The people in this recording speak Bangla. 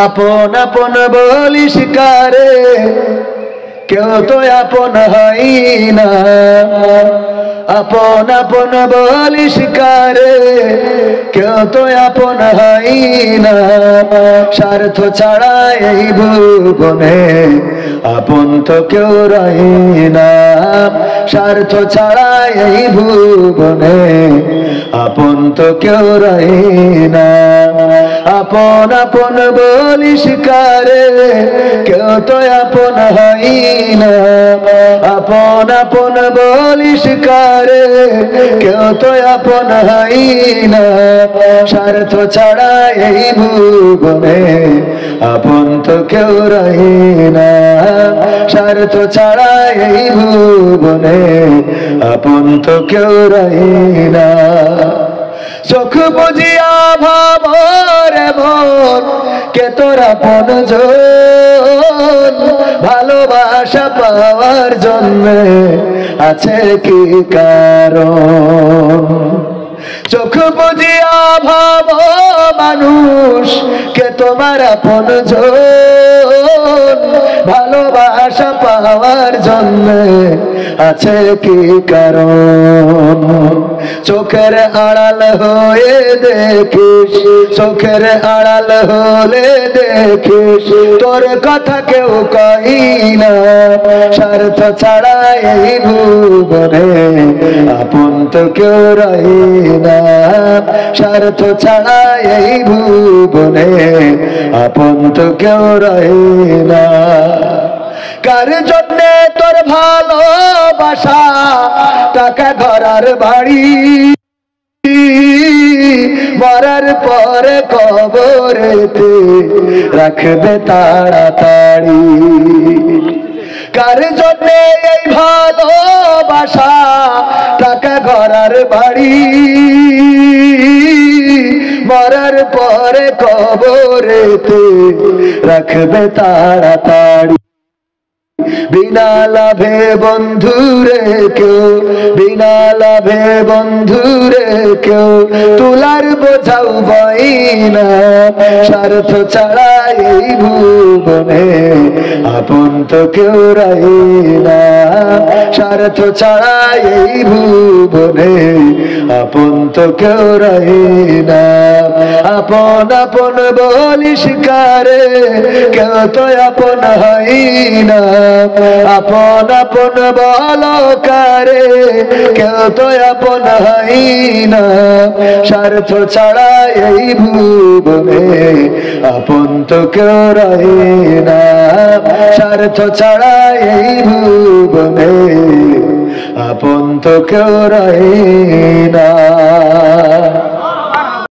আপন আপন বলিস কারে, কেউ তো আপন হয় না। আপন আপন বলিস কারে, কেউ তো আপন হয় না। স্বার্থ ছাড়া এই ভুবনে আপন তো কেউ রয় না। স্বার্থ ছাড়া এই ভুবনে আপন তো কেউ রয় না। আপন আপন বলিস কারে, কেউ তো আপন হয় না। আপন আপন বলিস কারে, কেউ তো আপন হয় না। স্বার্থ ছাড়া এই ভুবনে আপন তো কেউ রয় না। স্বার্থ ছাড়া এই ভুবনে আপন তো কেউ রয় না। চোখ বুঝিয়া ভাবর মন কে তোর আপনজন। ভালোবাসা পাওয়ার জন্য আছে কি কারণ? চোখ বুঝিয়া ভাব মানুষ কে তোমার আপনজন। ভালোবাসা পাওয়ার জন্য আছে কি কারণ? চোখের আড়াল হয়ে দেখিস, চোখের আড়াল হলে দেখিস তোর কথা কেউ কই না। স্বার্থ ছাড়া এই ভুবনে আপন তো কেউ রয় না। স্বার্থ ছাড়া এই ভুবনে আপন তো কেউ রয় না। কার জন্যে তোর ভালোবাসা, টাকা ঘরার বাড়ি, মরার পরে কবরেতে রাখবে তাড়াতাড়ি। কার জন্যে এই ভালোবাসা, টাকা ঘরার বাড়ি, মরার পরে কবরেতে রাখবে তাড়াতাড়ি। বিনা লাভে বন্ধুরে কেউ, বিনা লাভে বন্ধুরে কেউ তুলার বোঝাও বই না। স্বার্থ ছাড়া এই ভুবনে আপন তো কেউ রয় না। স্বার্থ ছাড়া এই ভুবনে আপন তো কেউ রয় না। আপন আপন বলিস কারে, কেউ তো আপন হয় না। আপন আপন বলো কারে, কেউ তো আপন হয় না। স্বার্থ ছাড়া এই ভুবনে আপন তো কেউ রয় না। স্বার্থ ছাড়া এই ভুবনে আপন তো কেউ রয় না।